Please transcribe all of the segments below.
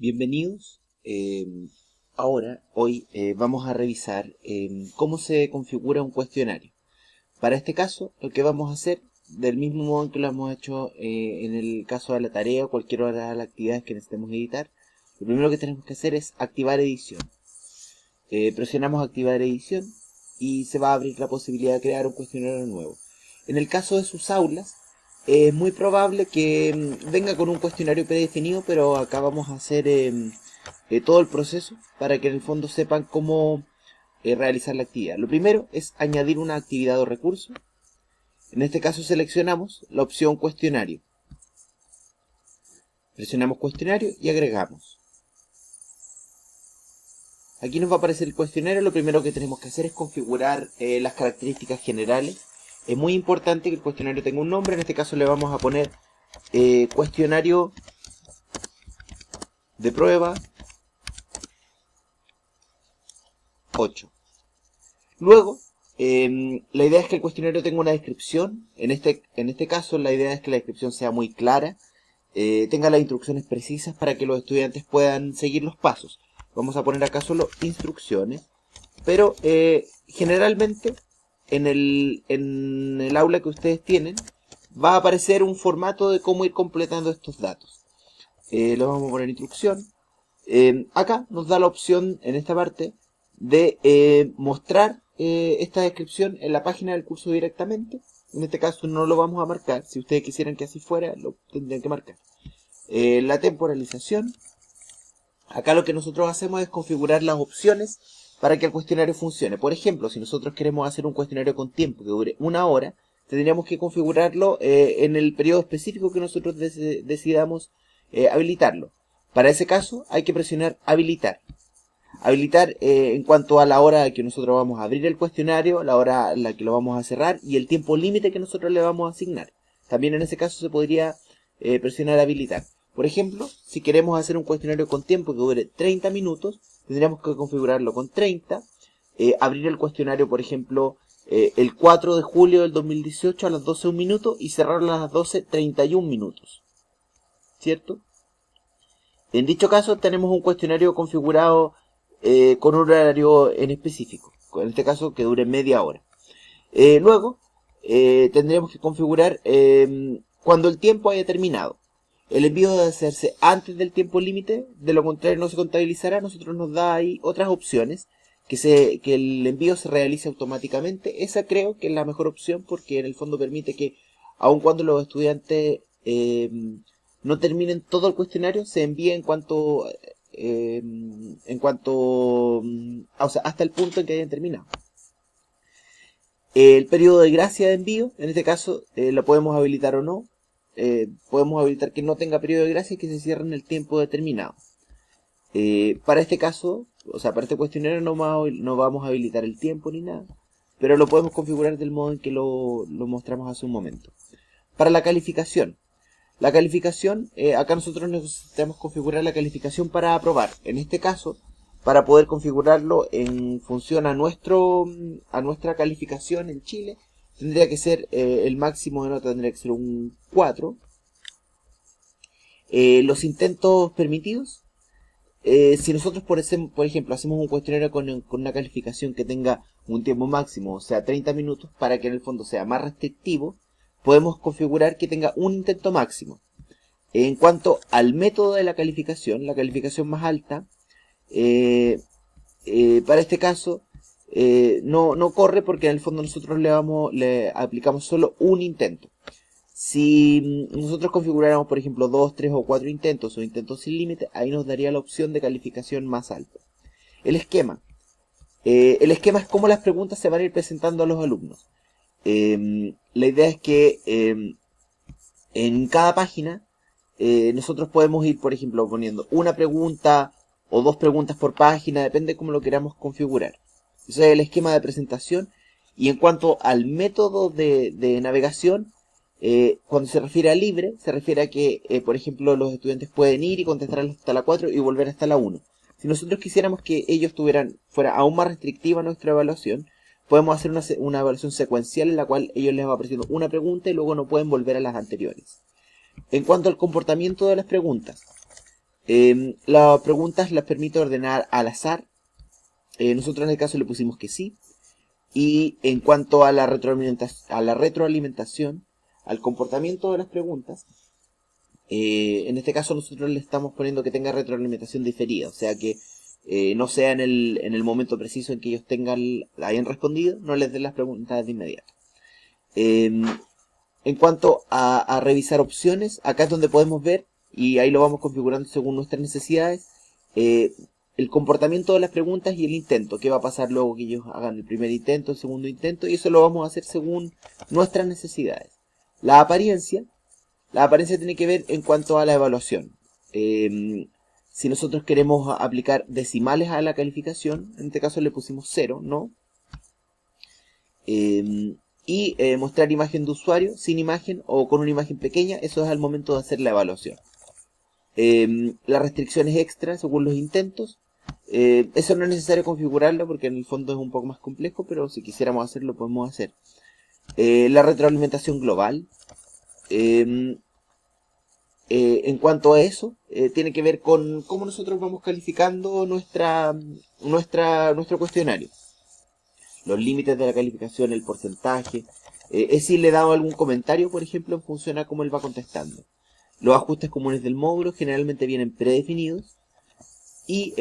Bienvenidos. Hoy vamos a revisar cómo se configura un cuestionario. Para este caso, lo que vamos a hacer, del mismo modo en que lo hemos hecho en el caso de la tarea o cualquier otra de las actividades que necesitemos editar, lo primero que tenemos que hacer es activar edición. Presionamos activar edición y se va a abrir la posibilidad de crear un cuestionario nuevo. En el caso de sus aulas, es muy probable que venga con un cuestionario predefinido, pero acá vamos a hacer todo el proceso para que en el fondo sepan cómo realizar la actividad. Lo primero es añadir una actividad o recurso. En este caso seleccionamos la opción cuestionario. Presionamos cuestionario y agregamos. Aquí nos va a aparecer el cuestionario. Lo primero que tenemos que hacer es configurar las características generales. Es muy importante que el cuestionario tenga un nombre. En este caso le vamos a poner cuestionario de prueba 8. Luego, la idea es que el cuestionario tenga una descripción. En este caso, la idea es que la descripción sea muy clara, tenga las instrucciones precisas para que los estudiantes puedan seguir los pasos. Vamos a poner acá solo instrucciones, pero generalmente en el aula que ustedes tienen va a aparecer un formato de cómo ir completando estos datos. Le vamos a poner instrucción. Acá nos da la opción en esta parte de mostrar esta descripción en la página del curso directamente. En este caso no lo vamos a marcar. Si ustedes quisieran que así fuera, lo tendrían que marcar. La temporalización. Acá lo que nosotros hacemos es configurar las opciones para que el cuestionario funcione. Por ejemplo, si nosotros queremos hacer un cuestionario con tiempo que dure 1 hora, tendríamos que configurarlo en el periodo específico que nosotros decidamos habilitarlo. Para ese caso hay que presionar habilitar. Habilitar en cuanto a la hora que nosotros vamos a abrir el cuestionario, la hora en la que lo vamos a cerrar y el tiempo límite que nosotros le vamos a asignar. También en ese caso se podría presionar habilitar. Por ejemplo, si queremos hacer un cuestionario con tiempo que dure 30 minutos, tendríamos que configurarlo con 30. Abrir el cuestionario, por ejemplo, el 4 de julio del 2018 a las 12:01 minuto y cerrarlo a las 12:31 minutos. ¿Cierto? En dicho caso, tenemos un cuestionario configurado con un horario en específico. En este caso, que dure media hora. Luego, tendremos que configurar cuando el tiempo haya terminado. El envío debe hacerse antes del tiempo límite, de lo contrario no se contabilizará. Nosotros nos da ahí otras opciones, que el envío se realice automáticamente. Esa creo que es la mejor opción porque en el fondo permite que, aun cuando los estudiantes no terminen todo el cuestionario, se envíe o sea, hasta el punto en que hayan terminado. El periodo de gracia de envío, en este caso, lo podemos habilitar o no. Podemos habilitar que no tenga periodo de gracia y que se cierre en el tiempo determinado. Para este caso, o sea, para este cuestionario no vamos a habilitar el tiempo ni nada, pero lo podemos configurar del modo en que lo mostramos hace un momento. Para la calificación, acá nosotros necesitamos configurar la calificación para aprobar. En este caso, para poder configurarlo en función a nuestra calificación en Chile, tendría que ser el máximo de nota tendría que ser un 4. Los intentos permitidos, si nosotros por ejemplo hacemos un cuestionario con una calificación que tenga un tiempo máximo, o sea 30 minutos, para que en el fondo sea más restrictivo, podemos configurar que tenga un intento máximo. En cuanto al método de la calificación más alta, para este caso no corre porque en el fondo nosotros le aplicamos solo un intento. Si nosotros configuráramos, por ejemplo, 2, 3 o 4 intentos o intentos sin límite, ahí nos daría la opción de calificación más alta. El esquema es cómo las preguntas se van a ir presentando a los alumnos. La idea es que en cada página nosotros podemos ir, por ejemplo, poniendo una pregunta o 2 preguntas por página, depende de cómo lo queramos configurar. Ese es el esquema de presentación. Y en cuanto al método de navegación, cuando se refiere a libre, se refiere a que, por ejemplo, los estudiantes pueden ir y contestar hasta la 4 y volver hasta la 1. Si nosotros quisiéramos que ellos fuera aún más restrictiva nuestra evaluación, podemos hacer una evaluación secuencial en la cual ellos les va apareciendo una pregunta y luego no pueden volver a las anteriores. En cuanto al comportamiento de las preguntas, Las preguntas las permite ordenar al azar. Nosotros en el caso le pusimos que sí. Y en cuanto a la retroalimentación, al comportamiento de las preguntas, en este caso nosotros le estamos poniendo que tenga retroalimentación diferida, o sea que no sea en el momento preciso en que ellos hayan respondido, no les den las preguntas de inmediato. En cuanto a revisar opciones, acá es donde podemos ver, y ahí lo vamos configurando según nuestras necesidades, el comportamiento de las preguntas y el intento, qué va a pasar luego que ellos hagan el primer intento, el segundo intento, y eso lo vamos a hacer según nuestras necesidades. La apariencia tiene que ver en cuanto a la evaluación. Si nosotros queremos aplicar decimales a la calificación, en este caso le pusimos 0, ¿no? Y mostrar imagen de usuario, sin imagen o con una imagen pequeña, eso es al momento de hacer la evaluación. Las restricciones extra según los intentos, eso no es necesario configurarlo porque en el fondo es un poco más complejo, pero si quisiéramos hacerlo podemos hacer. La retroalimentación global, en cuanto a eso, tiene que ver con cómo nosotros vamos calificando nuestro cuestionario. Los límites de la calificación, el porcentaje, es si le damos algún comentario, por ejemplo, en función a cómo él va contestando. Los ajustes comunes del módulo generalmente vienen predefinidos. Y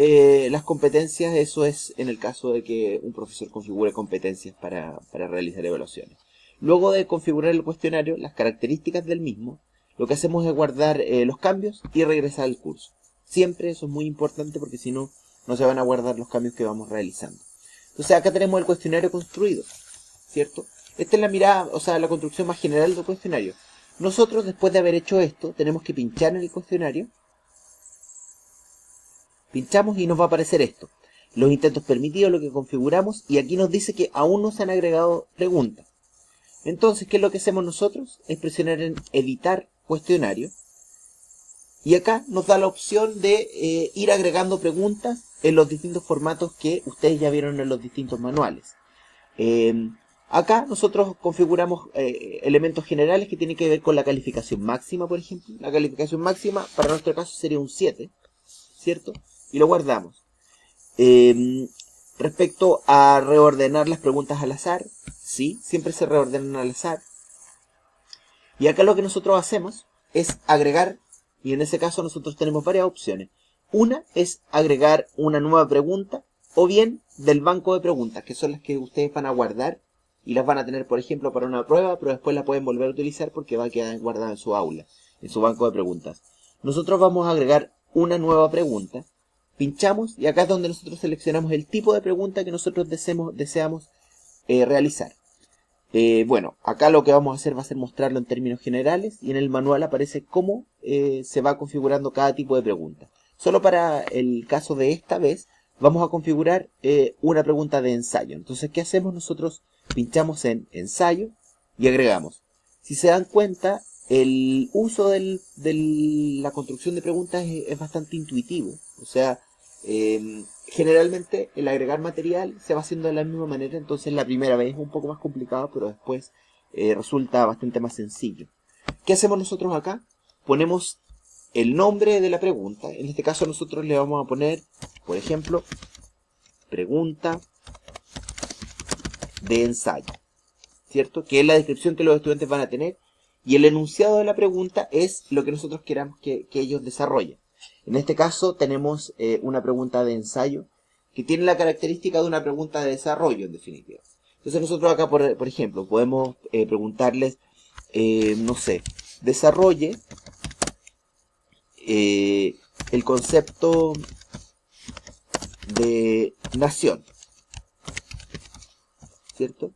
las competencias, eso es en el caso de que un profesor configure competencias para realizar evaluaciones. Luego de configurar el cuestionario, las características del mismo, lo que hacemos es guardar los cambios y regresar al curso. Siempre eso es muy importante porque si no, no se van a guardar los cambios que vamos realizando. Entonces acá tenemos el cuestionario construido, ¿cierto? Esta es la mirada, o sea, la construcción más general del cuestionario. Nosotros, después de haber hecho esto, tenemos que pinchar en el cuestionario. Pinchamos y nos va a aparecer esto. Los intentos permitidos, lo que configuramos, y aquí nos dice que aún no se han agregado preguntas. Entonces, ¿qué es lo que hacemos nosotros? Es presionar en editar cuestionario. Y acá nos da la opción de ir agregando preguntas en los distintos formatos que ustedes ya vieron en los distintos manuales. Acá nosotros configuramos elementos generales que tienen que ver con la calificación máxima, por ejemplo. La calificación máxima para nuestro caso sería un 7, ¿cierto? Y lo guardamos. Respecto a reordenar las preguntas al azar, sí, siempre se reordenan al azar. Y acá lo que nosotros hacemos es agregar, y en ese caso nosotros tenemos varias opciones. Una es agregar una nueva pregunta, o bien del banco de preguntas, que son las que ustedes van a guardar y las van a tener, por ejemplo, para una prueba, pero después la pueden volver a utilizar porque va a quedar guardada en su aula, en su banco de preguntas. Nosotros vamos a agregar una nueva pregunta, pinchamos y acá es donde nosotros seleccionamos el tipo de pregunta que nosotros deseamos realizar. Bueno, acá lo que vamos a hacer va a ser mostrarlo en términos generales y en el manual aparece cómo se va configurando cada tipo de pregunta. Solo para el caso de esta vez vamos a configurar una pregunta de ensayo. Entonces, ¿qué hacemos? Nosotros pinchamos en ensayo y agregamos. Si se dan cuenta, el uso de la construcción de preguntas es bastante intuitivo. O sea, generalmente el agregar material se va haciendo de la misma manera, entonces la primera vez es un poco más complicado, pero después resulta bastante más sencillo. ¿Qué hacemos nosotros acá? Ponemos el nombre de la pregunta. En este caso nosotros le vamos a poner, por ejemplo, pregunta de ensayo, ¿cierto? Que es la descripción que los estudiantes van a tener, y el enunciado de la pregunta es lo que nosotros queramos que ellos desarrollen. En este caso tenemos una pregunta de ensayo que tiene la característica de una pregunta de desarrollo, en definitiva. Entonces nosotros acá, por ejemplo, podemos preguntarles, no sé, desarrolle el concepto de nación, ¿cierto?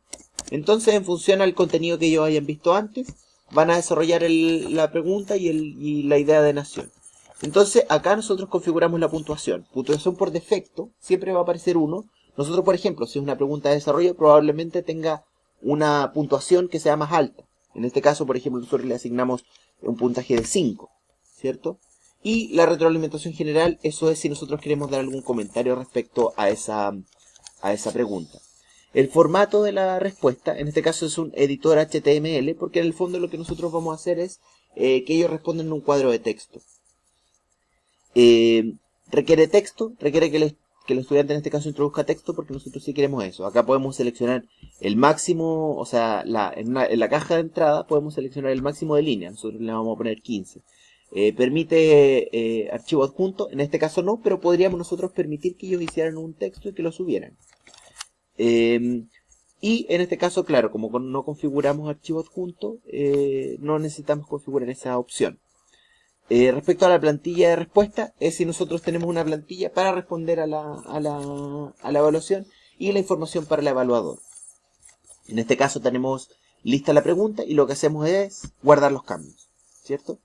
Entonces, en función al contenido que ellos hayan visto antes, van a desarrollar la pregunta y la idea de nación. Entonces, acá nosotros configuramos la puntuación. Puntuación por defecto, siempre va a aparecer 1. Nosotros, por ejemplo, si es una pregunta de desarrollo, probablemente tenga una puntuación que sea más alta. En este caso, por ejemplo, nosotros le asignamos un puntaje de 5, ¿cierto? Y la retroalimentación general, eso es si nosotros queremos dar algún comentario respecto a esa pregunta. El formato de la respuesta, en este caso es un editor HTML, porque en el fondo lo que nosotros vamos a hacer es que ellos respondan en un cuadro de texto. Requiere texto, requiere que el estudiante en este caso introduzca texto, porque nosotros sí queremos eso. Acá podemos seleccionar el máximo, o sea, en la caja de entrada podemos seleccionar el máximo de líneas. Nosotros le vamos a poner 15. Permite archivo adjunto, en este caso no, pero podríamos nosotros permitir que ellos hicieran un texto y que lo subieran. Y en este caso, claro, como no configuramos archivo adjunto, no necesitamos configurar esa opción. Respecto a la plantilla de respuesta, es si nosotros tenemos una plantilla para responder a la evaluación y la información para el evaluador. En este caso tenemos lista la pregunta y lo que hacemos es guardar los cambios, ¿cierto?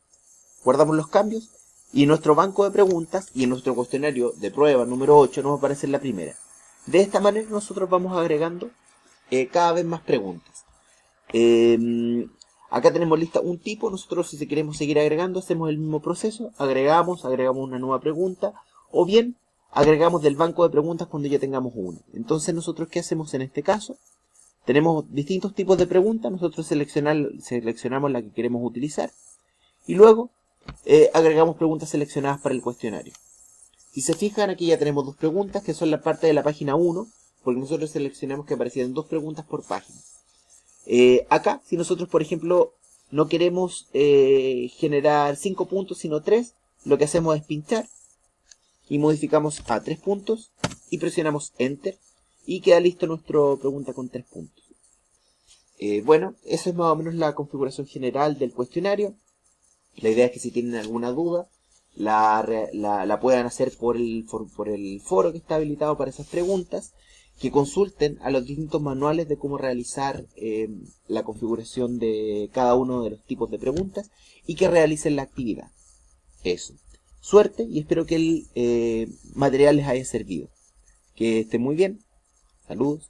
Guardamos los cambios y en nuestro banco de preguntas y en nuestro cuestionario de prueba número 8 nos va a aparecer la primera. De esta manera nosotros vamos agregando cada vez más preguntas. Acá tenemos lista un tipo. Nosotros si queremos seguir agregando hacemos el mismo proceso. Agregamos una nueva pregunta. O bien agregamos del banco de preguntas cuando ya tengamos una. Entonces nosotros ¿qué hacemos en este caso? Tenemos distintos tipos de preguntas. Nosotros seleccionamos la que queremos utilizar. Y luego agregamos preguntas seleccionadas para el cuestionario. Si se fijan, aquí ya tenemos dos preguntas que son la parte de la página 1, porque nosotros seleccionamos que aparecieran dos preguntas por página. Acá, si nosotros, por ejemplo, no queremos generar 5 puntos, sino 3, lo que hacemos es pinchar y modificamos a 3 puntos y presionamos Enter y queda listo nuestra pregunta con 3 puntos. Bueno, eso es más o menos la configuración general del cuestionario. La idea es que si tienen alguna duda, la puedan hacer por el foro que está habilitado para esas preguntas, que consulten a los distintos manuales de cómo realizar la configuración de cada uno de los tipos de preguntas y que realicen la actividad. Eso. Suerte y espero que el material les haya servido. Que estén muy bien. Saludos.